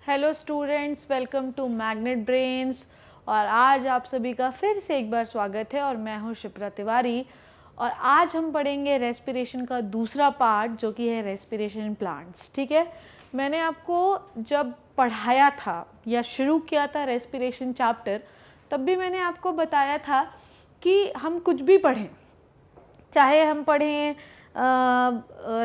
Hello students, welcome to Magnet Brains. और आज आप सभी का फिर से एक बार स्वागत है और मैं हूं शिप्रा तिवारी। और आज हम पढ़ेंगे रेस्पिरेशन का दूसरा पार्ट जो कि है रेस्पिरेशन इन प्लांट्स। ठीक है, मैंने आपको जब पढ़ाया था या शुरू किया था रेस्पिरेशन चैप्टर, तब भी मैंने आपको बताया था कि हम कुछ भी पढ़ें, चाहे हम पढ़ें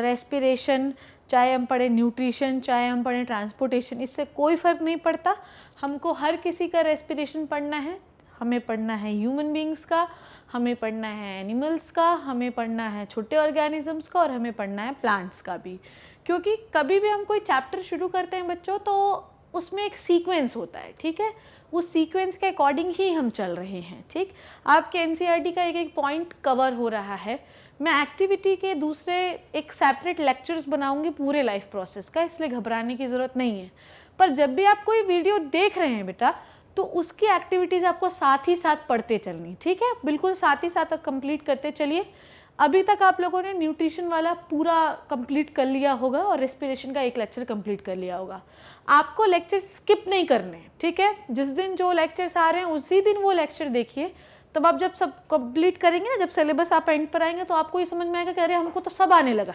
रेस्पिरेशन, चाहे हम पढ़ें न्यूट्रिशन, चाहे हम पढ़ें ट्रांसपोर्टेशन, इससे कोई फ़र्क नहीं पड़ता। हमको हर किसी का रेस्पिरेशन पढ़ना है। हमें पढ़ना है ह्यूमन बींग्स का, हमें पढ़ना है एनिमल्स का, हमें पढ़ना है छोटे ऑर्गेनिजम्स का और हमें पढ़ना है प्लांट्स का भी। क्योंकि कभी भी हम कोई चैप्टर शुरू करते हैं बच्चों, तो उसमें एक सीक्वेंस होता है। ठीक है, उस सीक्वेंस के अकॉर्डिंग ही हम चल रहे हैं। ठीक, आपके एनसीईआरटी का एक एक पॉइंट कवर हो रहा है। मैं एक्टिविटी के दूसरे एक सेपरेट लेक्चर्स बनाऊंगी पूरे लाइफ प्रोसेस का, इसलिए घबराने की ज़रूरत नहीं है। पर जब भी आप कोई वीडियो देख रहे हैं बेटा, तो उसकी एक्टिविटीज़ आपको साथ ही साथ पढ़ते चलनी। ठीक है, बिल्कुल साथ ही साथ कंप्लीट करते चलिए। अभी तक आप लोगों ने न्यूट्रिशन वाला पूरा कंप्लीट कर लिया होगा और रेस्पिरेशन का एक लेक्चर कंप्लीट कर लिया होगा। आपको लेक्चर स्किप नहीं करने। ठीक है, जिस दिन जो लेक्चर्स आ रहे हैं उसी दिन वो लेक्चर देखिए। तब आप जब सब कंप्लीट करेंगे ना, जब सिलेबस आप एंड पर आएंगे, तो आपको ये समझ में आएगा कि अरे हमको तो सब आने लगा।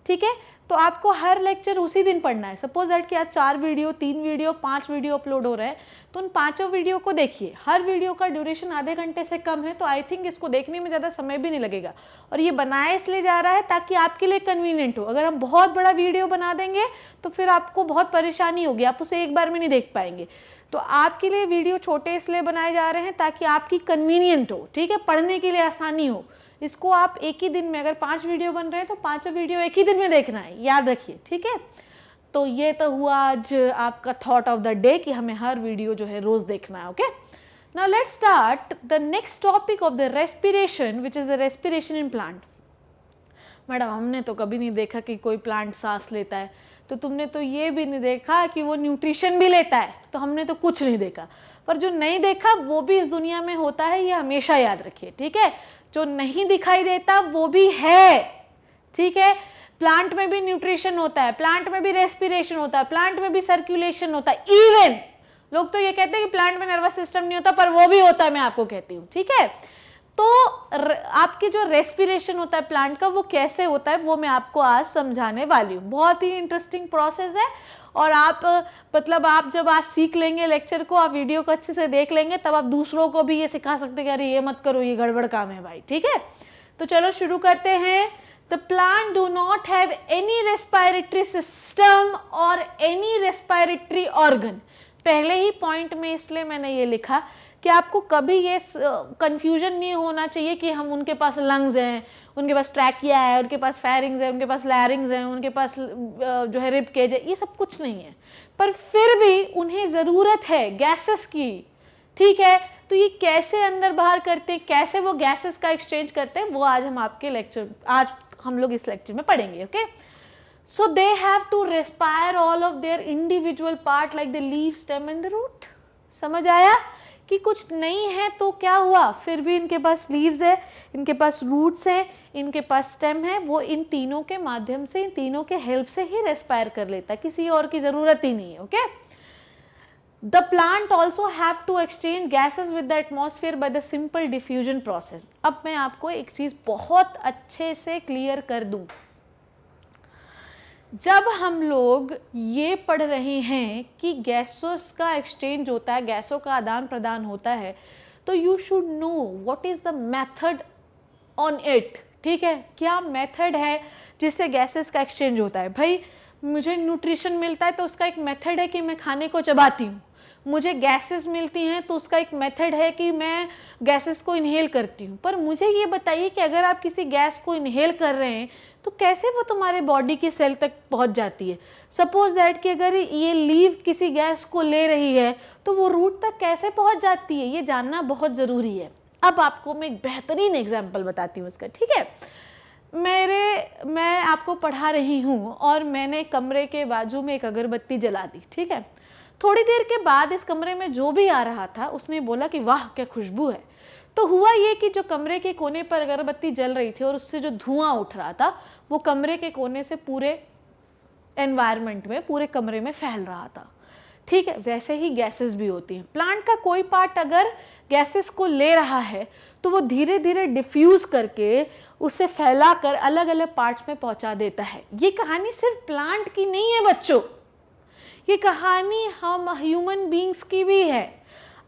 ठीक है, तो आपको हर लेक्चर उसी दिन पढ़ना है। सपोज दैट कि आज 4 वीडियो, 3 वीडियो, 5 वीडियो अपलोड हो रहा है, तो उन 5 वीडियो को देखिए। हर वीडियो का ड्यूरेशन आधे घंटे से कम है, तो आई थिंक इसको देखने में ज़्यादा समय भी नहीं लगेगा। और ये बनाया इसलिए जा रहा है ताकि आपके लिए कन्वीनियंट हो। अगर हम बहुत बड़ा वीडियो बना देंगे तो फिर आपको बहुत परेशानी होगी, आप उसे एक बार में नहीं देख पाएंगे। तो आपके लिए वीडियो छोटे इसलिए बनाए जा रहे हैं ताकि आपकी कन्वीनियंट हो। ठीक है, पढ़ने के लिए आसानी हो। इसको आप एक ही दिन में, अगर 5 वीडियो बन रहे हैं तो 5 वीडियो एक ही दिन में देखना है, याद रखिए। ठीक है, तो ये तो हुआ आज आपका थॉट ऑफ द डे कि हमें हर वीडियो जो है रोज देखना है। Okay, now let's start the next topic of the respiration, which is the respiration in plant. Madam, हमने तो कभी नहीं देखा कि कोई प्लांट सांस लेता है, तो तुमने तो ये भी नहीं देखा कि वो न्यूट्रिशन भी लेता है, तो हमने तो कुछ नहीं देखा। पर जो नहीं देखा वो भी इस दुनिया में होता है, ये हमेशा याद रखिए। ठीक है, जो नहीं दिखाई देता वो भी है। ठीक है, प्लांट में भी न्यूट्रिशन होता है, प्लांट में भी रेस्पिरेशन होता है, प्लांट में भी सर्कुलेशन होता है। इवन लोग तो ये कहते हैं कि प्लांट में नर्वस सिस्टम नहीं होता, पर वो भी होता है, मैं आपको कहती हूँ। ठीक है, तो आपकी जो रेस्पिरेशन होता है प्लांट का, वो कैसे होता है वो मैं आपको आज समझाने वाली हूँ। बहुत ही इंटरेस्टिंग प्रोसेस है। और आप मतलब आप जब आज सीख लेंगे लेक्चर को, आप वीडियो को अच्छे से देख लेंगे, तब आप दूसरों को भी ये सिखा सकते हैं कि अरे ये मत करो, ये गड़बड़ काम है भाई। ठीक है, तो चलो शुरू करते हैं। The plant do not have any respiratory system और एनी रेस्पिरेटरी ऑर्गन। पहले ही पॉइंट में इसलिए मैंने ये लिखा कि आपको कभी ये कंफ्यूजन नहीं होना चाहिए कि हम उनके पास लंग्स हैं, उनके पास ट्रैकिया है, उनके पास फेरिंग्स है, उनके पास लैरिंग्स है, उनके पास जो है रिब केज है। ये सब कुछ नहीं है, पर फिर भी उन्हें ज़रूरत है गैसेस की। ठीक है, तो ये कैसे अंदर बाहर करते हैं, कैसे वो गैसेस का एक्सचेंज करते हैं, वो आज हम आपके लेक्चर, आज हम लोग इस लेक्चर में पढ़ेंगे। Okay, so they have to respire all of their individual part like the leave, stem and the root. समझ आया कि कुछ नहीं है तो क्या हुआ, फिर भी इनके पास लीव्स है, इनके पास रूट्स है, इनके पास स्टेम है। वो इन तीनों के माध्यम से, इन तीनों के हेल्प से ही रेस्पायर कर लेता है, किसी और की जरूरत ही नहीं है। Okay, the plant also have to exchange gases with the atmosphere by the simple diffusion process. अब मैं आपको एक चीज बहुत अच्छे से क्लियर कर दूं। जब हम लोग ये पढ़ रहे हैं कि गैसों का एक्सचेंज होता है, गैसों का आदान प्रदान होता है, तो you should know what is the method on it. ठीक है, क्या मेथड है जिससे गैसेस का एक्सचेंज होता है। भाई, मुझे न्यूट्रिशन मिलता है तो उसका एक मेथड है कि मैं खाने को चबाती हूँ। मुझे गैसेस मिलती हैं तो उसका एक मेथड है कि मैं गैसेस को इनहेल करती हूँ। पर मुझे ये बताइए कि अगर आप किसी गैस को इनहेल कर रहे हैं तो कैसे वो तुम्हारे बॉडी की सेल तक पहुंच जाती है। सपोज दैट कि अगर ये लीव किसी गैस को ले रही है तो वो रूट तक कैसे पहुंच जाती है, ये जानना बहुत ज़रूरी है। अब आपको मैं एक बेहतरीन एग्जाम्पल बताती हूँ इसका। ठीक है, मैं आपको पढ़ा रही हूँ और मैंने कमरे के बाजू में एक अगरबत्ती जला दी। ठीक है, थोड़ी देर के बाद इस कमरे में जो भी आ रहा था उसने बोला कि वाह क्या खुशबू है। तो हुआ ये कि जो कमरे के कोने पर अगरबत्ती जल रही थी और उससे जो धुआं उठ रहा था, वो कमरे के कोने से पूरे एनवायरनमेंट में, पूरे कमरे में फैल रहा था। ठीक है, वैसे ही गैसेस भी होती हैं। प्लांट का कोई पार्ट अगर गैसेस को ले रहा है तो वो धीरे धीरे डिफ्यूज करके उसे फैलाकर अलग अलग पार्ट्स में पहुंचा देता है। ये कहानी सिर्फ प्लांट की नहीं है बच्चों, ये कहानी हम ह्यूमन बीइंग्स की भी है।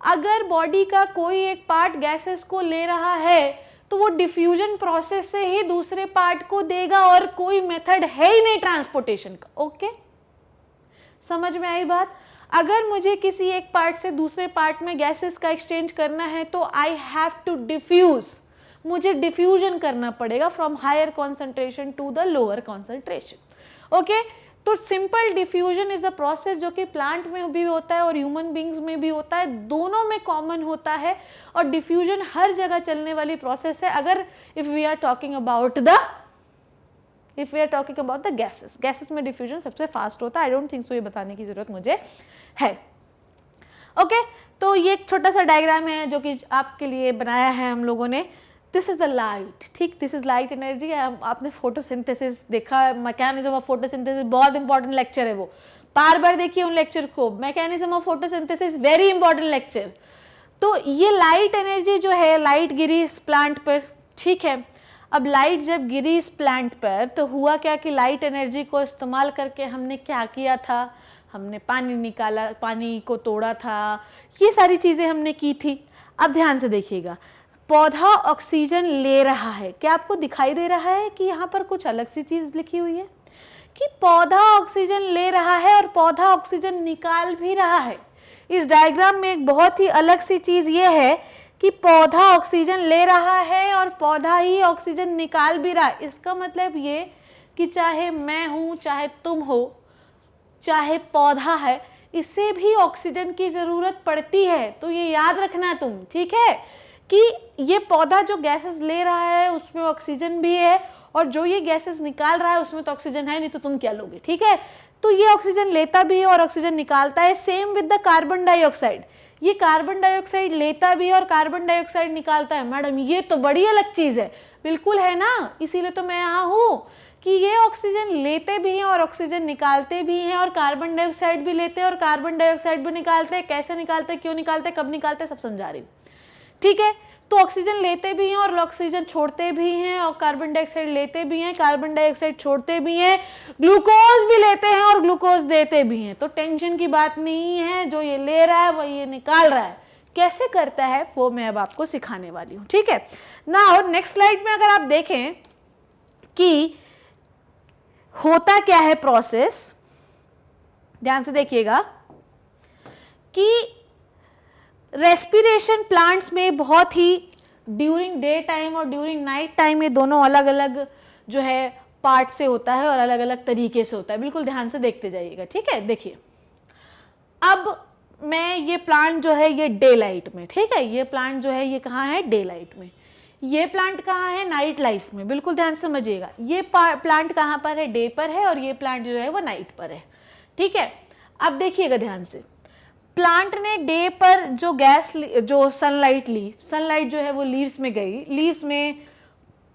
अगर बॉडी का कोई एक पार्ट गैसेस को ले रहा है तो वो डिफ्यूजन प्रोसेस से ही दूसरे पार्ट को देगा, और कोई मेथड है ही नहीं ट्रांसपोर्टेशन का। ओके, समझ में आई बात? अगर मुझे किसी एक पार्ट से दूसरे पार्ट में गैसेस का एक्सचेंज करना है तो आई हैव टू डिफ्यूज, मुझे डिफ्यूजन करना पड़ेगा from higher concentration to the lower concentration. Okay, तो simple diffusion is the process जो कि प्लांट में भी होता है और ह्यूमन बींग्स में भी होता है, दोनों में कॉमन होता है, और डिफ्यूजन हर जगह चलने वाली प्रोसेस है। अगर if we are talking about the gases में डिफ्यूजन सबसे फास्ट होता है। आई डोंट थिंक सो ये बताने की जरूरत मुझे है। ओके, तो ये एक छोटा सा डायग्राम है जो कि आपके लिए बनाया है हम लोगों ने। दिस इज द लाइट, ठीक, दिस इज लाइट एनर्जी। आपने फोटोसिंथेसिस देखा, मैकेनिज्म ऑफ फोटोसिंथेसिस, बहुत इंपॉर्टेंट लेक्चर है वो, बार बार देखिए उन लेक्चर को। Mechanism of photosynthesis very important lecture. तो ये लाइट एनर्जी जो है, लाइट गिरी इस प्लांट पर, ठीक है। अब लाइट जब गिरी इस प्लांट पर तो हुआ क्या कि लाइट एनर्जी को इस्तेमाल करके हमने क्या किया था, हमने पानी निकाला, पानी को तोड़ा था, ये सारी चीज़ें हमने की थी। अब ध्यान से देखिएगा, पौधा ऑक्सीजन ले रहा है। क्या आपको दिखाई दे रहा है कि यहाँ पर कुछ अलग सी चीज़ लिखी हुई है कि पौधा ऑक्सीजन ले रहा है और पौधा ऑक्सीजन निकाल भी रहा है। इस डायग्राम में एक बहुत ही अलग सी चीज़ ये है कि पौधा ऑक्सीजन ले रहा है और पौधा ही ऑक्सीजन निकाल भी रहा है। इसका मतलब ये कि चाहे मैं हूँ, चाहे तुम हो, चाहे पौधा है, इसे भी ऑक्सीजन की ज़रूरत पड़ती है। तो ये याद रखना तुम, ठीक है, कि ये पौधा जो गैसेस ले रहा है उसमें ऑक्सीजन भी है, और जो ये गैसेस निकाल रहा है उसमें तो ऑक्सीजन है नहीं, तो तुम क्या लोगे, ठीक है। तो ये ऑक्सीजन लेता भी है और ऑक्सीजन निकालता है। Same with the carbon dioxide, ये कार्बन डाइऑक्साइड लेता भी है और कार्बन डाइऑक्साइड निकालता है। मैडम ये तो बड़ी अलग चीज़ है, बिल्कुल है ना, इसीलिए तो मैं यहाँ हूँ कि ये ऑक्सीजन लेते भी हैं और ऑक्सीजन निकालते भी हैं, और कार्बन डाइऑक्साइड भी लेते हैं और कार्बन डाइऑक्साइड भी निकालते हैं। कैसे निकालते हैं, क्यों निकालते हैं, कब निकालते हैं, सब समझा रही हूँ, ठीक है। तो ऑक्सीजन लेते भी हैं और ऑक्सीजन छोड़ते भी हैं, और कार्बन डाइऑक्साइड लेते भी हैं, कार्बन डाइऑक्साइड छोड़ते भी हैं, ग्लूकोज भी लेते हैं और ग्लूकोज देते भी हैं। तो टेंशन की बात नहीं है, जो ये ले रहा है वो ये निकाल रहा है। कैसे करता है वो मैं अब आपको सिखाने वाली हूँ, ठीक है। नाउ नेक्स्ट स्लाइड में अगर आप देखें कि होता क्या है प्रोसेस, ध्यान से देखिएगा कि रेस्पिरेशन प्लांट्स में बहुत ही ड्यूरिंग डे टाइम और ड्यूरिंग नाइट टाइम ये दोनों अलग अलग जो है पार्ट से होता है और अलग अलग तरीके से होता है। बिल्कुल ध्यान से देखते जाइएगा, ठीक है। देखिए, अब मैं ये प्लांट जो है ये डे लाइट में, ठीक है, ये प्लांट जो है ये कहाँ है, डे लाइट में। ये प्लांट कहाँ है, नाइट लाइफ में। बिल्कुल ध्यान से समझिएगा, ये प्लांट कहाँ पर है, डे पर है, और ये प्लांट जो है वो नाइट पर है, ठीक है। अब देखिएगा ध्यान से, प्लांट ने डे पर जो सनलाइट ली, सनलाइट जो है वो लीव्स में गई, लीव्स में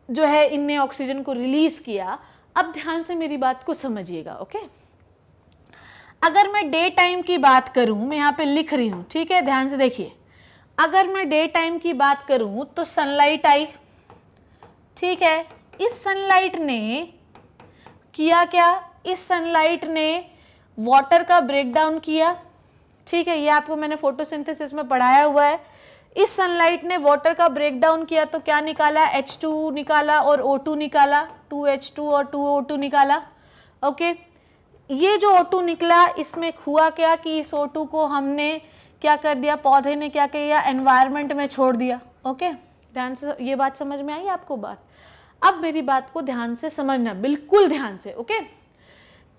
जो है इनने ऑक्सीजन को रिलीज किया। अब ध्यान से मेरी बात को समझिएगा, ओके। अगर मैं डे टाइम की बात करूं, मैं यहाँ पे लिख रही हूं, ठीक है, ध्यान से देखिए। अगर मैं डे टाइम की बात करूं तो सनलाइट आई, ठीक है। इस सनलाइट ने किया क्या, इस सनलाइट ने वाटर का ब्रेकडाउन किया, ठीक है, ये आपको मैंने फोटोसिंथेसिस में पढ़ाया हुआ है। इस सनलाइट ने वाटर का ब्रेकडाउन किया तो क्या निकाला, H2 निकाला और O2 निकाला, 2H2 और 2O2 निकाला, ओके। ये जो O2 निकला, इसमें हुआ क्या कि इस O2 को हमने क्या कर दिया, पौधे ने क्या किया, एनवायरनमेंट में छोड़ दिया, ओके। ध्यान से, ये बात समझ में आई आपको बात? अब मेरी बात को ध्यान से समझना, बिल्कुल ध्यान से, ओके,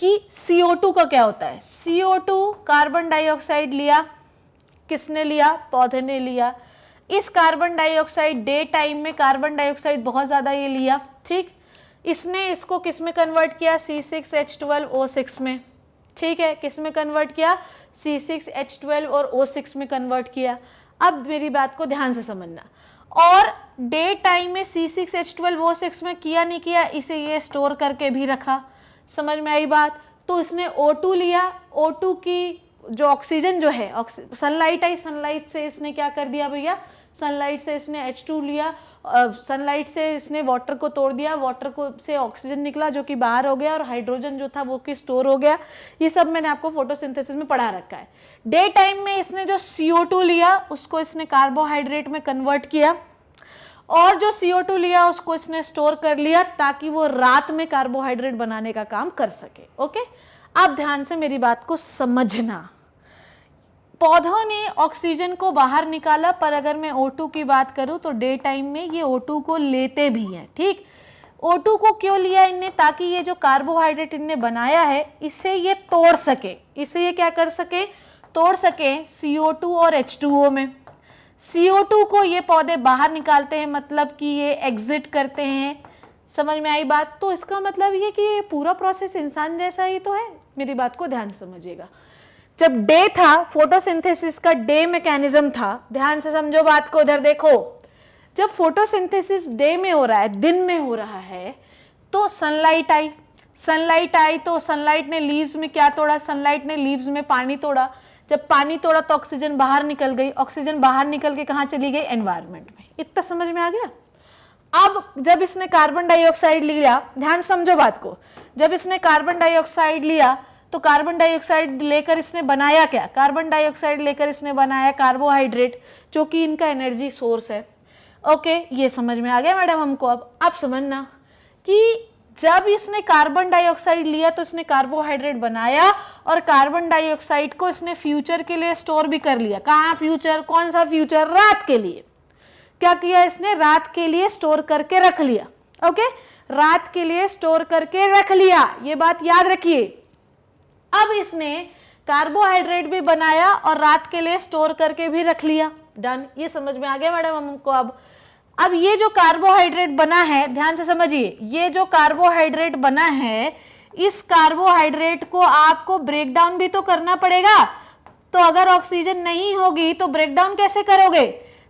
कि CO2 का क्या होता है। CO2 कार्बन डाइऑक्साइड लिया, किसने लिया, पौधे ने लिया। इस कार्बन डाइऑक्साइड डे टाइम में कार्बन डाइऑक्साइड बहुत ज़्यादा ये लिया, ठीक। इसने इसको किस में कन्वर्ट किया, C6H12O6 में, ठीक है। किस में कन्वर्ट किया, C6H12 और O6 में कन्वर्ट किया। अब मेरी बात को ध्यान से समझना, और डे टाइम में C6H12O6 में किया नहीं किया, इसे ये स्टोर करके भी रखा। समझ में आई बात? तो इसने O2 लिया, O2 की जो ऑक्सीजन जो है, सनलाइट आई, सनलाइट से इसने क्या कर दिया भैया, सनलाइट से इसने H2 लिया, सनलाइट से इसने वाटर को तोड़ दिया, वाटर को से ऑक्सीजन निकला जो कि बाहर हो गया, और हाइड्रोजन जो था वो कि स्टोर हो गया। ये सब मैंने आपको फोटोसिंथेसिस में पढ़ा रखा है। डे टाइम में इसने जो CO2 लिया उसको इसने कार्बोहाइड्रेट में कन्वर्ट किया, और जो CO2 लिया उसको इसने स्टोर कर लिया ताकि वो रात में कार्बोहाइड्रेट बनाने का काम कर सके। ओके, आप ध्यान से मेरी बात को समझना। पौधों ने ऑक्सीजन को बाहर निकाला, पर अगर मैं O2 की बात करूं तो डे टाइम में ये O2 को लेते भी हैं। ठीक, O2 को क्यों लिया इनने, ताकि ये जो कार्बोहाइड्रेट इनने बनाया है इसे ये तोड़ सके, इसे ये क्या कर सके, तोड़ सके CO2 और H2O में। CO2 को ये पौधे बाहर निकालते हैं, मतलब कि ये एग्जिट करते हैं। समझ में आई बात? तो इसका मतलब ये कि ये पूरा प्रोसेस इंसान जैसा ही तो है। मेरी बात को ध्यान से समझिएगा। जब डे था, फोटोसिंथेसिस का डे मैकेनिज्म था, ध्यान से समझो बात को, इधर देखो। जब फोटोसिंथेसिस डे में हो रहा है, दिन में हो रहा है, तो सनलाइट आई, सनलाइट आई तो सनलाइट ने लीव्स में क्या तोड़ा, सनलाइट ने लीव्स में पानी तोड़ा। जब पानी तोड़ा तो ऑक्सीजन बाहर निकल गई, ऑक्सीजन बाहर निकल के कहाँ चली गई, एनवायरनमेंट में। इतना समझ में आ गया? अब जब इसने कार्बन डाइऑक्साइड लिया, ध्यान समझो बात को, जब इसने कार्बन डाइऑक्साइड लिया तो कार्बन डाइऑक्साइड लेकर इसने बनाया क्या, कार्बन डाइऑक्साइड लेकर इसने बनाया कार्बोहाइड्रेट, जो कि इनका एनर्जी सोर्स है। ओके, ये समझ में आ गया मैडम हमको? अब आप समझना कि जब इसने कार्बन डाइऑक्साइड लिया तो इसने कार्बोहाइड्रेट बनाया, और कार्बन डाइऑक्साइड को इसने फ्यूचर के लिए स्टोर भी कर लिया। कहाँ फ्यूचर, कौन सा फ्यूचर, रात के लिए। क्या किया इसने, रात के लिए स्टोर करके रख लिया। ओके, रात के लिए स्टोर करके रख लिया, ये बात याद रखिए। अब इसने कार्बोहाइड्रेट भी बनाया और रात के लिए स्टोर करके भी रख लिया। डन, ये समझ में आ गया मैडम हमको? अब ये जो कार्बोहाइड्रेट बना है, ध्यान से समझिए, ये जो कार्बोहाइड्रेट बना है, इस कार्बोहाइड्रेट को आपको ब्रेक डाउन भी तो करना पड़ेगा। तो अगर ऑक्सीजन नहीं होगी तो ब्रेक डाउन कैसे करोगे?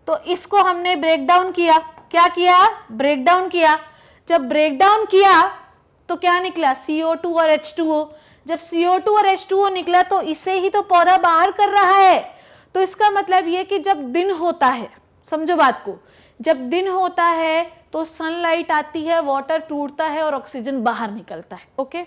तो इसको हमने ब्रेक डाउन किया। क्या किया? ब्रेक डाउन किया। जब ब्रेक डाउन किया तो क्या निकला, CO2 और H2O। जब CO2 और H2O निकला तो इसे ही तो पौधा बाहर कर रहा है। तो इसका मतलब ये कि जब दिन होता है, समझो बात को, जब दिन होता है तो सनलाइट आती है, वाटर टूटता है और ऑक्सीजन बाहर निकलता है। ओके,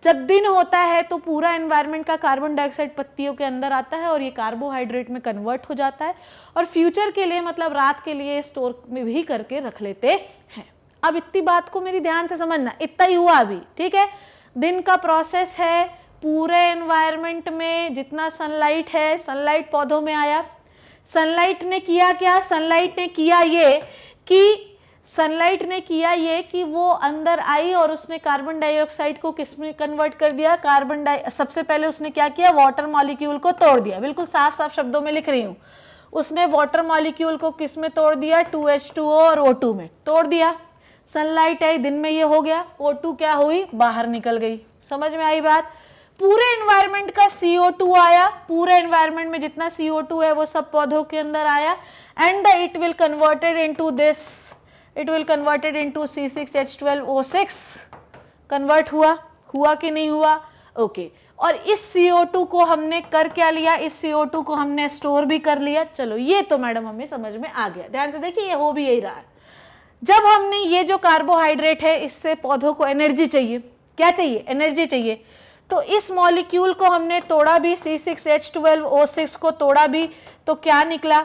जब दिन होता है तो पूरा एनवायरनमेंट का कार्बन डाइऑक्साइड पत्तियों के अंदर आता है और ये कार्बोहाइड्रेट में कन्वर्ट हो जाता है, और फ्यूचर के लिए मतलब रात के लिए स्टोर में भी करके रख लेते हैं। अब इतनी बात को मेरी ध्यान से समझना, इतना ही हुआ अभी, ठीक है। दिन का प्रोसेस है, पूरे एनवायरनमेंट में जितना सनलाइट है, सनलाइट पौधों में आया। सनलाइट ने किया क्या, सनलाइट ने किया ये कि वो अंदर आई और उसने कार्बन डाइऑक्साइड को किस में कन्वर्ट कर दिया, सबसे पहले उसने क्या किया, वाटर मॉलिक्यूल को तोड़ दिया। बिल्कुल साफ साफ शब्दों में लिख रही हूँ, उसने वाटर मॉलिक्यूल को किस में तोड़ दिया, 2H2O और O2 में तोड़ दिया। सनलाइट आई, दिन में ये हो गया, O2 क्या हुई, बाहर निकल गई। समझ में आई बात? पूरे एनवायरनमेंट का CO2 आया, पूरे एनवायरनमेंट में जितना CO2 है वो सब पौधों के अंदर आया, and it will converted into C6H12O6। Convert हुआ कि नहीं हुआ? ओके, और इस CO2 को हमने कर क्या लिया, इस CO2 को हमने स्टोर भी कर लिया। चलो, ये तो मैडम हमें समझ में आ गया। ध्यान से देखिए, ये हो भी यही रहा है। जब हमने ये जो कार्बोहाइड्रेट है, इससे पौधों को एनर्जी चाहिए। क्या चाहिए? एनर्जी चाहिए। तो इस मॉलिक्यूल को हमने तोड़ा भी, C6H12O6 को तोड़ा भी, तो क्या निकला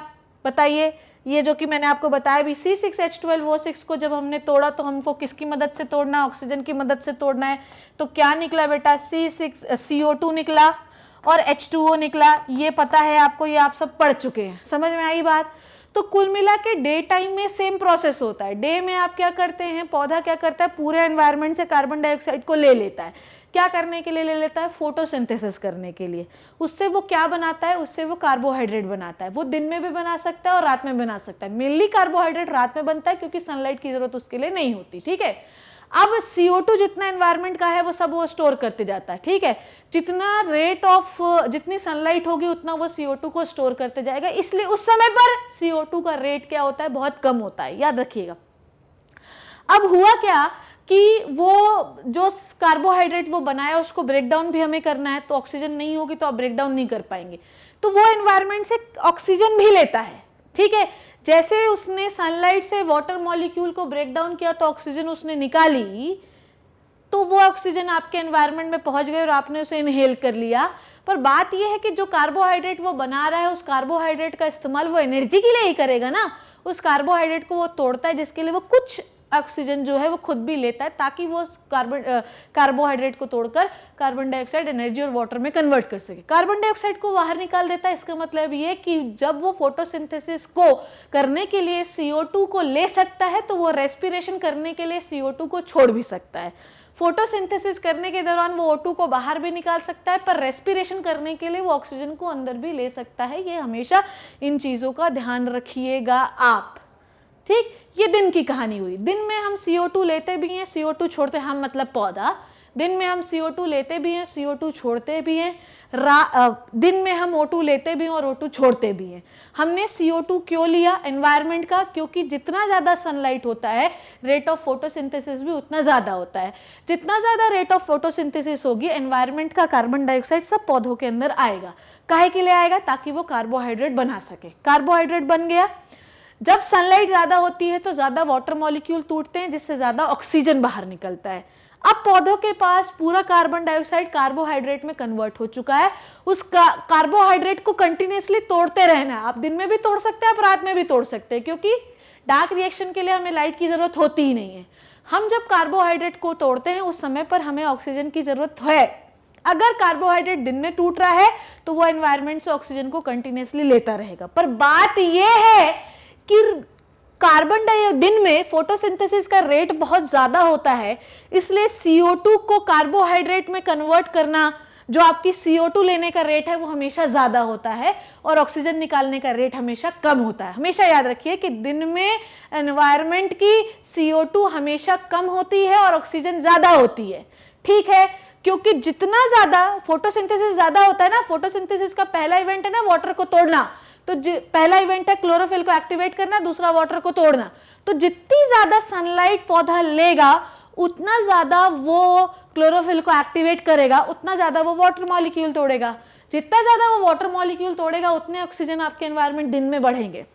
बताइए? ये जो कि मैंने आपको बताया भी, C6H12O6 को जब हमने तोड़ा तो हमको किसकी मदद से तोड़ना है, ऑक्सीजन की मदद से तोड़ना है। तो क्या निकला बेटा, CO2 निकला और H2O निकला। ये पता है आपको, ये आप सब पढ़ चुके हैं। समझ में आई बात? तो कुल मिला के डे टाइम में सेम प्रोसेस होता है। डे में आप क्या करते हैं, पौधा क्या करता है, पूरे एनवायरनमेंट से कार्बन डाइऑक्साइड को ले लेता है। क्या करने के लिए ले लेता है? फोटोसिंथेसिस करने के लिए। उससे वो क्या बनाता है, उससे वो कार्बोहाइड्रेट बनाता है। वो दिन में भी बना सकता है और रात में बना सकता है। मेनली कार्बोहाइड्रेट रात में बनता है क्योंकि सनलाइट की जरूरत उसके लिए नहीं होती, ठीक है। अब CO2 जितना एनवायरनमेंट का है वो सब वो स्टोर करते जाता है, ठीक है। जितनी सनलाइट होगी उतना वो CO2 को स्टोर करते जाएगा, इसलिए उस समय पर CO2 का रेट क्या होता है, बहुत कम होता है, याद रखिएगा। अब हुआ क्या कि वो जो कार्बोहाइड्रेट वो बनाया उसको ब्रेक डाउन भी हमें करना है, तो ऑक्सीजन नहीं होगी तो आप ब्रेक डाउन नहीं कर पाएंगे, तो वो एनवायरनमेंट से ऑक्सीजन भी लेता है, ठीक है। जैसे उसने सनलाइट से वाटर मॉलिक्यूल को ब्रेक डाउन किया तो ऑक्सीजन उसने निकाली, तो वो ऑक्सीजन आपके एनवायरनमेंट में पहुंच गई और आपने उसे इनहेल कर लिया। पर बात यह है कि जो कार्बोहाइड्रेट वो बना रहा है, उस कार्बोहाइड्रेट का इस्तेमाल वो एनर्जी के लिए ही करेगा ना, उस कार्बोहाइड्रेट को वो तोड़ता है जिसके लिए वो कुछ ऑक्सीजन जो है वो खुद भी लेता है, ताकि वो कार्बोहाइड्रेट को तोड़कर कार्बन डाइऑक्साइड एनर्जी और वाटर में कन्वर्ट कर सके। कार्बन डाइऑक्साइड को बाहर निकाल देता है। इसका मतलब ये कि जब वो फोटोसिंथेसिस को करने के लिए CO2 को ले सकता है, तो वो रेस्पिरेशन करने के लिए CO2 को छोड़ भी सकता है। फोटोसिंथेसिस करने के दौरान वो O2 को बाहर भी निकाल सकता है, पर रेस्पिरेशन करने के लिए वो ऑक्सीजन को अंदर भी ले सकता है। ये हमेशा इन चीज़ों का ध्यान रखिएगा आप, ठीक। ये दिन की कहानी हुई। दिन में हम CO2 लेते भी हैं, CO2 छोड़ते हैं, हम मतलब पौधा। दिन में हम CO2 लेते भी हैं, CO2 छोड़ते भी हैं। दिन में हम O2 लेते भी हैं और O2 छोड़ते भी हैं। हमने CO2 क्यों लिया एनवायरनमेंट का? क्योंकि जितना ज़्यादा सनलाइट होता है, रेट ऑफ फोटोसिंथेसिस भी उतना ज़्यादा होता है। जितना ज़्यादा रेट ऑफ फोटोसिंथेसिस होगी, एनवायरनमेंट का कार्बन डाइऑक्साइड सब पौधों के अंदर आएगा। काहे के लिए आएगा? ताकि वो कार्बोहाइड्रेट बना सके। कार्बोहाइड्रेट बन गया। जब सनलाइट ज़्यादा होती है तो ज़्यादा वाटर मॉलिक्यूल टूटते हैं, जिससे ज़्यादा ऑक्सीजन बाहर निकलता है। अब पौधों के पास पूरा कार्बन डाइऑक्साइड कार्बोहाइड्रेट में कन्वर्ट हो चुका है। उस कार्बोहाइड्रेट को कंटिन्यूसली तोड़ते रहना है। आप दिन में भी तोड़ सकते हैं, आप रात में भी तोड़ सकते हैं, क्योंकि डार्क रिएक्शन के लिए हमें लाइट की ज़रूरत होती ही नहीं है। हम जब कार्बोहाइड्रेट को तोड़ते हैं उस समय पर हमें ऑक्सीजन की ज़रूरत है। अगर कार्बोहाइड्रेट दिन में टूट रहा है तो वो एनवायरनमेंट से ऑक्सीजन को कंटिन्यूसली लेता रहेगा। पर बात यह है कि कार्बन डाइऑक्साइड दिन में फोटोसिंथेसिस का रेट बहुत ज्यादा होता है, इसलिए CO2 को कार्बोहाइड्रेट में कन्वर्ट करना, जो आपकी CO2 लेने का रेट है वो हमेशा ज्यादा होता है और ऑक्सीजन निकालने का रेट हमेशा कम होता है। हमेशा याद रखिए कि दिन में एनवायरनमेंट की CO2 हमेशा कम होती है और ऑक्सीजन ज्यादा होती है, ठीक है। क्योंकि जितना ज्यादा फोटोसिंथेसिस ज्यादा होता है ना, फोटोसिंथेसिस का पहला इवेंट है ना वाटर को तोड़ना, तो पहला इवेंट है क्लोरोफिल को एक्टिवेट करना, दूसरा वाटर को तोड़ना। तो जितनी ज्यादा सनलाइट पौधा लेगा उतना ज्यादा वो क्लोरोफिल को एक्टिवेट करेगा, उतना ज्यादा वो वाटर मॉलिक्यूल तोड़ेगा। जितना ज्यादा वो वाटर मॉलिक्यूल तोड़ेगा उतने ऑक्सीजन आपके एनवायरनमेंट दिन में बढ़ेंगे।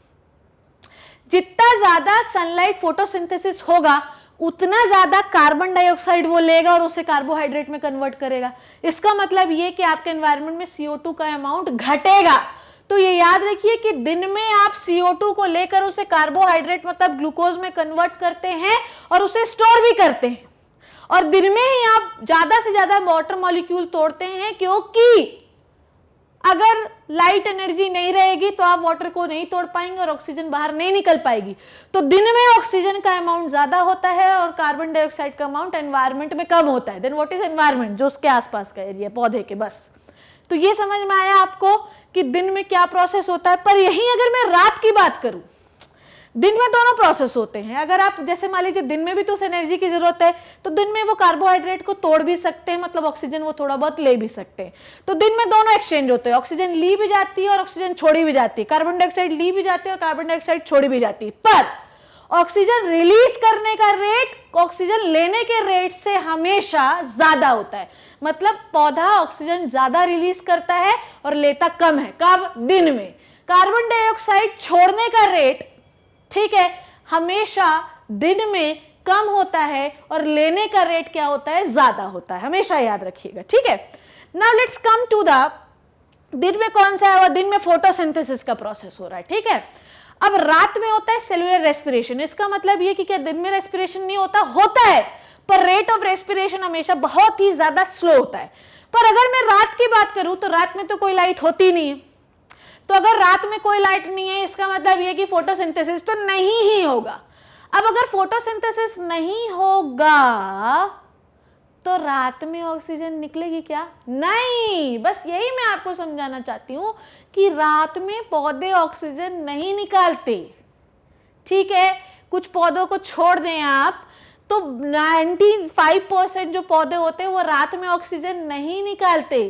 जितना ज्यादा सनलाइट फोटोसिंथेसिस होगा उतना ज्यादा कार्बन डाइऑक्साइड वो लेगा और उसे कार्बोहाइड्रेट में कन्वर्ट करेगा। इसका मतलब ये कि आपके एनवायरनमेंट में CO2 का अमाउंट घटेगा। तो ये याद रखिए कि दिन में आप CO2 को लेकर उसे कार्बोहाइड्रेट मतलब ग्लूकोज में कन्वर्ट करते हैं और उसे स्टोर भी करते हैं, और दिन में ही आप ज्यादा से ज्यादा वाटर मॉलिक्यूल तोड़ते हैं, क्योंकि अगर लाइट एनर्जी नहीं रहेगी तो आप वाटर को नहीं तोड़ पाएंगे और ऑक्सीजन बाहर नहीं निकल पाएगी। तो दिन में ऑक्सीजन का अमाउंट ज्यादा होता है और कार्बन डाइऑक्साइड का अमाउंट एनवायरनमेंट में कम होता है। Then what is environment? जो उसके आसपास का एरिया, पौधे के, बस। तो ये समझ में आया आपको कि दिन में क्या प्रोसेस होता है। पर यही अगर मैं रात की बात करूं, दिन में दोनों प्रोसेस होते हैं। अगर आप जैसे मान लीजिए दिन में भी तो उस एनर्जी की जरूरत है, तो दिन में वो कार्बोहाइड्रेट को तोड़ भी सकते हैं, मतलब ऑक्सीजन वो थोड़ा बहुत ले भी सकते हैं। तो दिन में दोनों एक्सचेंज होते हैं, ऑक्सीजन ली भी जाती है और ऑक्सीजन छोड़ी भी जाती है, कार्बन डाइऑक्साइड ली भी जाती है और कार्बन डाइऑक्साइड छोड़ी भी जाती है। पर ऑक्सीजन रिलीज करने का रेट ऑक्सीजन लेने के रेट से हमेशा ज्यादा होता है। मतलब पौधा ऑक्सीजन ज्यादा रिलीज करता है और लेता कम है। कब? दिन में। कार्बन डाइऑक्साइड छोड़ने का रेट, ठीक है, हमेशा दिन में कम होता है और लेने का रेट क्या होता है? ज्यादा होता है। हमेशा याद रखिएगा, ठीक है। Now let's come to the दिन में कौन सा है? वो दिन में फोटोसिंथेसिस का प्रोसेस हो रहा है, ठीक है। अब रात में होता है सेलुलर रेस्पिरेशन। इसका मतलब ये कि क्या दिन में रेस्पिरेशन नहीं होता? होता है, पर रेट ऑफ रेस्पिरेशन हमेशा बहुत ही ज्यादा स्लो होता है। पर अगर मैं रात की बात करूं तो रात में तो कोई लाइट होती नहीं है। तो अगर रात में कोई लाइट नहीं है, इसका मतलब ये कि फोटोसिंथेसिस तो नहीं ही होगा। अब अगर फोटोसिंथेसिस नहीं होगा तो रात में ऑक्सीजन निकलेगी क्या? नहीं। बस यही मैं आपको समझाना चाहती हूं कि रात में पौधे ऑक्सीजन नहीं निकालते, ठीक है। कुछ पौधों को छोड़ दें आप तो 95% जो पौधे होते हैं वो रात में ऑक्सीजन नहीं निकालते।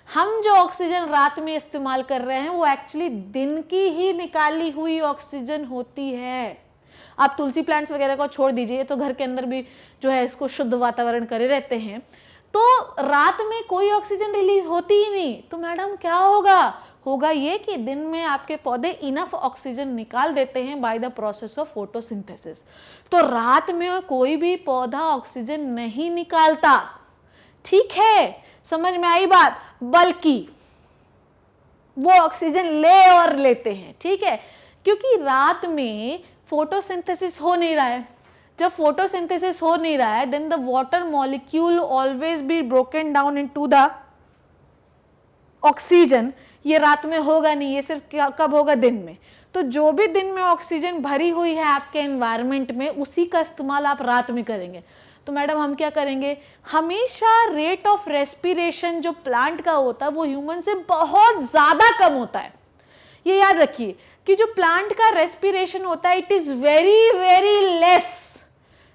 हम जो ऑक्सीजन रात में इस्तेमाल कर रहे हैं वो एक्चुअली दिन की ही निकाली हुई ऑक्सीजन होती है। आप तुलसी प्लांट्स वगैरह को छोड़ दीजिए, तो घर के अंदर भी जो है इसको शुद्ध वातावरण करे रहते हैं, तो रात में कोई ऑक्सीजन रिलीज होती ही नहीं। तो मैडम क्या होगा ये कि दिन में आपके पौधे इनफ ऑक्सीजन निकाल देते हैं by the process of photosynthesis. तो रात में कोई भी पौधा ऑक्सीजन नहीं निकालता, ठीक है, समझ में आई बात, बल्कि वो ऑक्सीजन ले और लेते हैं, ठीक है, क्योंकि रात में फोटोसिंथेसिस हो नहीं रहा है। जब फोटोसिंथेसिस हो नहीं रहा है, then the water molecule always be broken down into the oxygen. ये रात में होगा नहीं, ये सिर्फ कब होगा, दिन में। तो जो भी दिन में ऑक्सीजन भरी हुई है आपके एनवायरनमेंट में, उसी का इस्तेमाल आप रात में करेंगे। तो मैडम हम क्या करेंगे, हमेशा रेट ऑफ रेस्पिरेशन जो प्लांट का होता है वो ह्यूमन से बहुत ज्यादा कम होता है। ये याद रखिए कि जो प्लांट का रेस्पिरेशन होता है, it is very very less,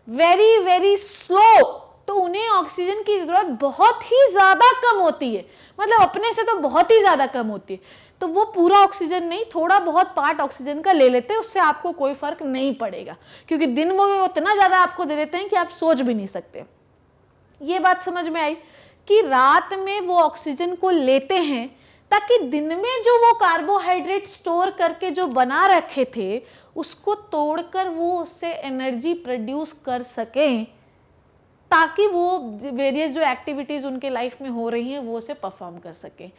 very very slow. तो उन्हें ऑक्सीजन की जरूरत बहुत ही ज्यादा कम होती है, मतलब अपने से तो बहुत ही ज्यादा कम होती है। तो वो पूरा ऑक्सीजन नहीं, थोड़ा बहुत पार्ट ऑक्सीजन का ले लेते हैं, उससे आपको कोई फर्क नहीं पड़ेगा, क्योंकि दिन वो उतना ज्यादा आपको दे देते हैं कि आप सोच भी नहीं सकते। ये बात समझ में आई कि रात में वो ऑक्सीजन को लेते हैं ताकि दिन में जो वो कार्बोहाइड्रेट स्टोर करके जो बना रखे थे उसको तोड़कर वो उससे एनर्जी प्रोड्यूस कर सकें, ताकि वो वेरियस जो एक्टिविटीज उनके लाइफ में हो रही हैं वो उसे परफॉर्म कर सकें।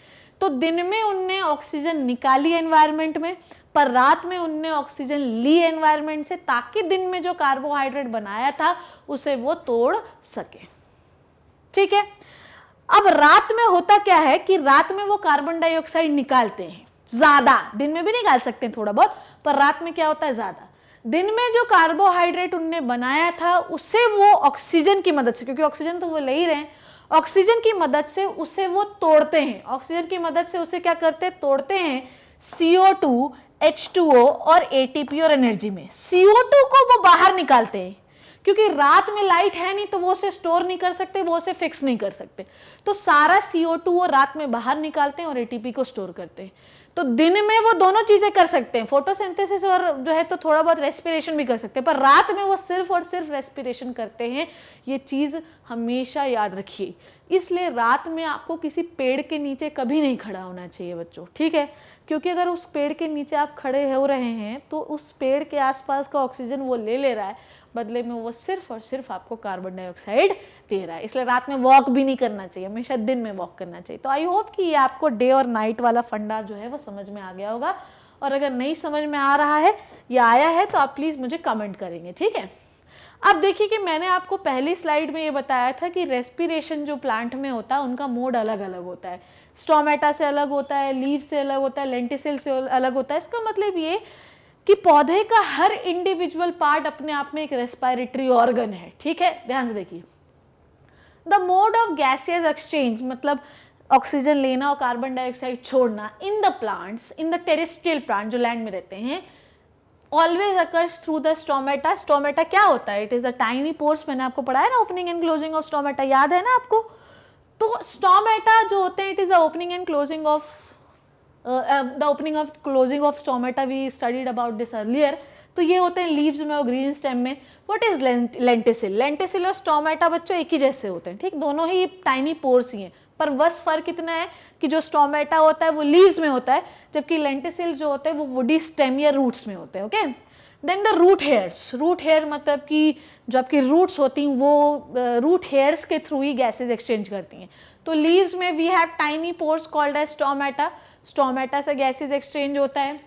तो दिन में उनने ऑक्सीजन निकाली एनवायरनमेंट में, पर रात में उनने ऑक्सीजन ली एनवायरनमेंट से, ताकि दिन में जो कार्बोहाइड्रेट बनाया था उसे वो तोड़ सके, ठीक है। अब रात में होता क्या है कि रात में वो कार्बन डाइऑक्साइड निकालते हैं ज्यादा, दिन में भी निकाल सकते हैं थोड़ा बहुत, पर रात में क्या होता है ज्यादा। दिन में जो कार्बोहाइड्रेट उनने बनाया था उसे वो ऑक्सीजन की मदद से, क्योंकि ऑक्सीजन तो वो ले ही रहे हैं, ऑक्सीजन की मदद से उसे वो तोड़ते हैं। ऑक्सीजन की मदद से उसे क्या करते हैं, तोड़ते हैं CO2, H2O और ATP और एनर्जी में। CO2 को वो बाहर निकालते हैं, क्योंकि रात में लाइट है नहीं तो वो उसे स्टोर नहीं कर सकते, वो उसे फिक्स नहीं कर सकते। तो सारा CO2 वो रात में बाहर निकालते हैं और ATP को स्टोर करते हैं। तो दिन में वो दोनों चीजें कर सकते हैं, फोटोसिंथेसिस और जो है तो थोड़ा बहुत रेस्पिरेशन भी कर सकते हैं, पर रात में वो सिर्फ और सिर्फ रेस्पिरेशन करते हैं। ये चीज हमेशा याद रखिए। इसलिए रात में आपको किसी पेड़ के नीचे कभी नहीं खड़ा होना चाहिए बच्चों, ठीक है, क्योंकि अगर उस पेड़ के नीचे आप खड़े हो रहे हैं तो उस पेड़ के आसपास का ऑक्सीजन वो ले रहा है, बदले में वो सिर्फ और सिर्फ आपको कार्बन डाइऑक्साइड दे रहा है। इसलिए रात में वॉक भी नहीं करना चाहिए, हमेशा दिन में वॉक करना चाहिए। तो आई होप कि ये आपको डे और नाइट वाला फंडा जो है वो समझ में आ गया होगा, और अगर नहीं समझ में आ रहा है या आया है तो आप प्लीज़ मुझे कमेंट करेंगे, ठीक है। अब देखिए कि मैंने आपको पहली स्लाइड में ये बताया था कि रेस्पिरेशन जो प्लांट में होता है उनका मोड अलग अलग होता है। स्टोमेटा से अलग होता है, लीव से अलग होता है, लेंटिसिल से अलग होता है। इसका मतलब ये कि पौधे का हर इंडिविजुअल पार्ट अपने आप में एक रेस्पिरेटरी ऑर्गन है, ठीक है। ध्यान से देखिए, the mode of gaseous exchange, मतलब ऑक्सीजन लेना और कार्बन डाइऑक्साइड छोड़ना in the plants, in the terrestrial plant जो लैंड में रहते हैं, always occurs through the stomata. Stomata क्या होता है, it is the tiny pores, मैंने आपको पढ़ाया ना opening and closing of stomata, याद है ना आपको। तो स्टोमेटा जो होते हैं, it is the opening and closing of the opening of closing of stomata, we studied about this earlier। तो ये होते हैं लीव्स में और ग्रीन स्टेम में। व्हाट इज लेंटिसिल, लेंटिसिल और स्टोमेटा बच्चों एक ही जैसे होते हैं, ठीक, दोनों ही टाइनी पोर्स ही हैं, पर बस फर्क इतना है कि जो स्टोमेटा होता है वो लीव्स में होता है, जबकि लेंटिसिल जो होते हैं वो वुडी स्टेम या रूट्स में होते हैं, okay. Then the root hairs, root hair मतलब कि जो आपकी रूट्स होती हैं वो रूट हेयर्स के थ्रू ही गैसेज एक्सचेंज करती हैं। तो लीव्स में we have tiny pores called as stomata, stomata से गैसेज एक्सचेंज होता है।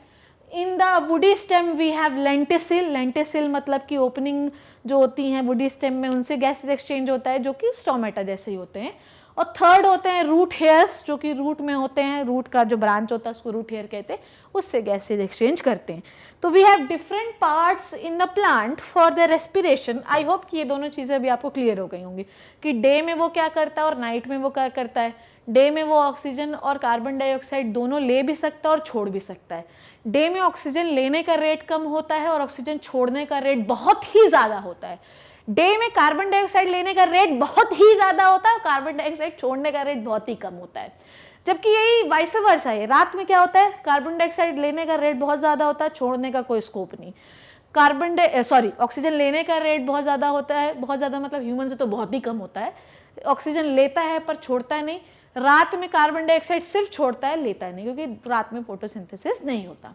In the woody stem we have lenticel, lenticel मतलब कि ओपनिंग जो होती हैं वुडी स्टेम में उनसे गैसेज एक्सचेंज होता है, जो कि स्टोमेटा जैसे ही होते हैं। और थर्ड होते हैं रूट हेयर्स, जो कि रूट में होते हैं, रूट का जो ब्रांच होता है उसको रूट हेयर कहते हैं, उससे गैसेज एक्सचेंज करते हैं। तो we have different parts in the plant for the respiration. I hope कि ये दोनों चीज़ें अभी आपको क्लियर हो गई होंगी कि डे में वो क्या करता है और नाइट में वो क्या करता है। डे में वो ऑक्सीजन और कार्बन डाइऑक्साइड दोनों ले भी सकता है और छोड़ भी सकता है। डे में ऑक्सीजन लेने का रेट कम होता है और ऑक्सीजन छोड़ने का रेट बहुत ही ज़्यादा होता है। डे में कार्बन डाइऑक्साइड लेने का रेट बहुत ही ज़्यादा होता है और कार्बन डाइऑक्साइड छोड़ने का रेट बहुत ही कम होता है। जबकि यही वाइस वर्सा है, रात में क्या होता है, कार्बन डाइऑक्साइड लेने का रेट बहुत ज़्यादा होता है, छोड़ने का कोई स्कोप नहीं। ऑक्सीजन लेने का रेट बहुत ज़्यादा होता है, बहुत ज़्यादा मतलब ह्यूमन से तो बहुत ही कम होता है। ऑक्सीजन लेता है पर छोड़ता नहीं। रात में कार्बन डाइऑक्साइड सिर्फ छोड़ता है, लेता नहीं, क्योंकि रात में फोटोसिंथेसिस नहीं होता।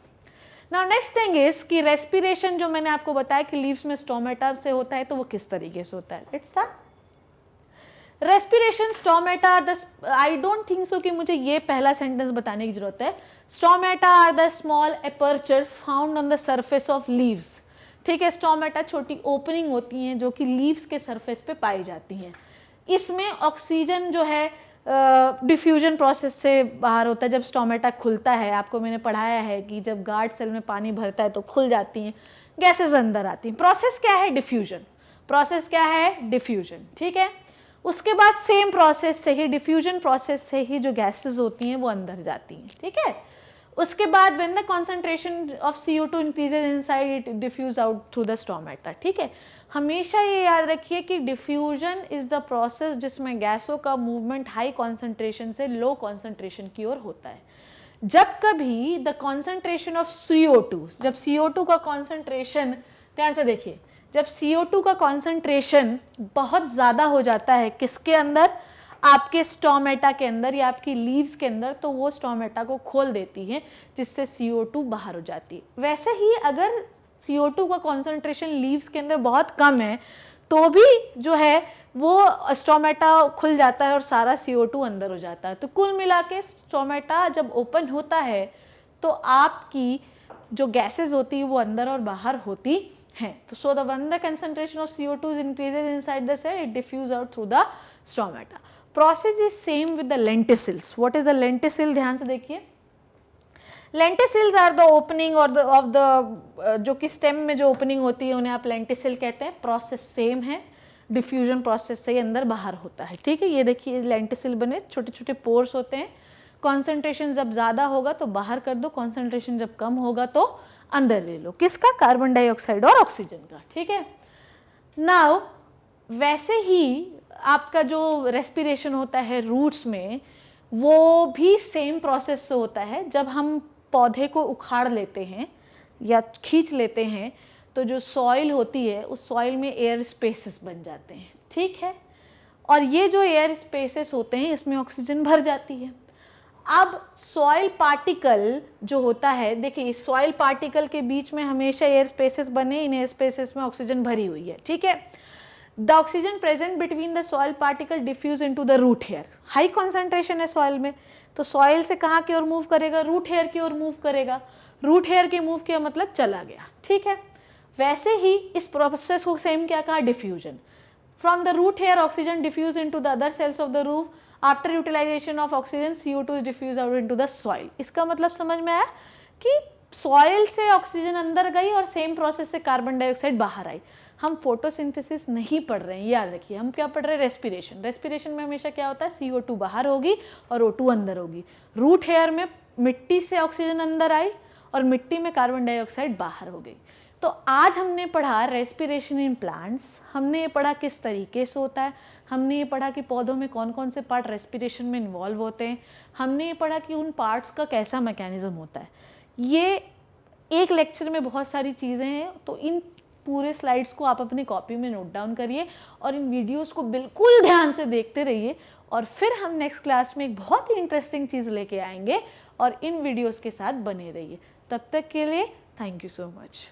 नाउ नेक्स्ट थिंग इज कि रेस्पिरेशन जो मैंने आपको बताया कि लीव्स में स्टोमेटा से होता है, तो वो किस तरीके से होता है। Let's start. Respiration stomata, I don't think so कि मुझे ये पहला सेंटेंस बताने की जरूरत है। Stomata are the small apertures found on the surface of leaves. ठीक है, स्टोमेटा छोटी ओपनिंग होती हैं जो कि लीव्स के सरफेस पे पाई जाती हैं। इसमें ऑक्सीजन जो है डिफ्यूजन प्रोसेस से बाहर होता है। जब स्टोमेटा खुलता है, आपको मैंने पढ़ाया है कि जब गार्ड सेल में पानी भरता है तो खुल जाती हैं, गैसेस अंदर आती हैं। प्रोसेस क्या है? डिफ्यूजन। प्रोसेस क्या है? डिफ्यूजन। ठीक है, उसके बाद सेम प्रोसेस से ही, डिफ्यूजन प्रोसेस से ही जो गैसेस होती हैं वो अंदर जाती हैं। ठीक है, उसके बाद when the concentration of CO2 increases inside it diffuse out through the stomata. ठीक है, हमेशा ये याद रखिए कि डिफ्यूजन इज द प्रोसेस जिसमें गैसों का मूवमेंट हाई कॉन्सेंट्रेशन से लो कॉन्सेंट्रेशन की ओर होता है। जब कभी द कॉन्सेंट्रेशन ऑफ CO2, जब CO2 का कॉन्सेंट्रेशन, ध्यान से देखिए, जब CO2 का कॉन्सेंट्रेशन बहुत ज़्यादा हो जाता है किसके अंदर? आपके स्टोमेटा के अंदर या आपकी लीव्स के अंदर, तो वो स्टोमेटा को खोल देती है जिससे CO2 बाहर हो जाती है। वैसे ही अगर CO2 का कॉन्सेंट्रेशन लीव्स के अंदर बहुत कम है तो भी जो है वो स्टोमेटा खुल जाता है और सारा CO2 अंदर हो जाता है। तो कुल मिला के स्टोमेटा जब ओपन होता है तो आपकी जो गैसेस होती है वो अंदर और बाहर होती हैं। तो so the one the concentration of CO2 increases inside the cell, it diffuse out through the stomata. Process is same with the lenticels. What is the lenticel? ध्यान से देखिए, लेंटिसिल्स आर द ओपनिंग और of the जो कि stem में जो opening होती है उन्हें आप लेंटिसिल कहते हैं। प्रोसेस सेम है, डिफ्यूजन प्रोसेस से ही अंदर बाहर होता है। ठीक है, ये देखिए लेंटिसिल बने, छोटे छोटे पोर्स होते हैं। कॉन्सेंट्रेशन जब ज़्यादा होगा तो बाहर कर दो, कॉन्सेंट्रेशन जब कम होगा तो अंदर ले लो। किसका? कार्बन डाइऑक्साइड और ऑक्सीजन का। ठीक है, नाउ वैसे ही आपका जो रेस्पिरेशन होता है रूट्स में, वो भी सेम प्रोसेस से होता है। जब हम पौधे को उखाड़ लेते हैं या खींच लेते हैं तो जो सॉइल होती है उस सॉइल में एयर स्पेसेस बन जाते हैं। ठीक है, और ये जो एयर स्पेसेस होते हैं इसमें ऑक्सीजन भर जाती है। अब सॉइल पार्टिकल जो होता है, देखिए इस सॉइल पार्टिकल के बीच में हमेशा एयर स्पेसेस बने, इन एयर स्पेसेस में ऑक्सीजन भरी हुई है। ठीक है, the oxygen present between the soil particle diffuse into the root hair. High concentration है सॉइल में, तो सॉइल से कहाँ की ओर मूव करेगा? रूट हेयर की ओर मूव करेगा। रूट हेयर के मूव किया मतलब चला गया। ठीक है, वैसे ही इस प्रोसेस को सेम क्या कहा? Diffusion. From the root hair oxygen diffuse into the other cells of the root. After utilization of oxygen CO2 is diffuse out into the soil. इसका मतलब समझ में आया कि सॉइल से ऑक्सीजन अंदर गई और सेम प्रोसेस से कार्बन डाइऑक्साइड बाहर आई। हम फोटोसिंथेसिस नहीं पढ़ रहे हैं, याद रखिए, हम क्या पढ़ रहे हैं? रेस्पिरेशन। रेस्पिरेशन में हमेशा क्या होता है? CO2 बाहर होगी और O2 अंदर होगी। रूट हेयर में मिट्टी से ऑक्सीजन अंदर आई और मिट्टी में कार्बन डाइऑक्साइड बाहर हो गई। तो आज हमने पढ़ा रेस्पिरेशन इन प्लांट्स। हमने ये पढ़ा किस तरीके से होता है, हमने ये पढ़ा कि पौधों में कौन कौन से पार्ट रेस्पिरेशन में इन्वॉल्व होते हैं, हमने ये पढ़ा कि उन पार्ट्स का कैसा मैकेनिज्म होता है। ये एक लेक्चर में बहुत सारी चीज़ें हैं, तो इन पूरे स्लाइड्स को आप अपनी कॉपी में नोट डाउन करिए और इन वीडियोस को बिल्कुल ध्यान से देखते रहिए। और फिर हम नेक्स्ट क्लास में एक बहुत ही इंटरेस्टिंग चीज़ लेके आएंगे और इन वीडियोस के साथ बने रहिए। तब तक के लिए थैंक यू सो मच।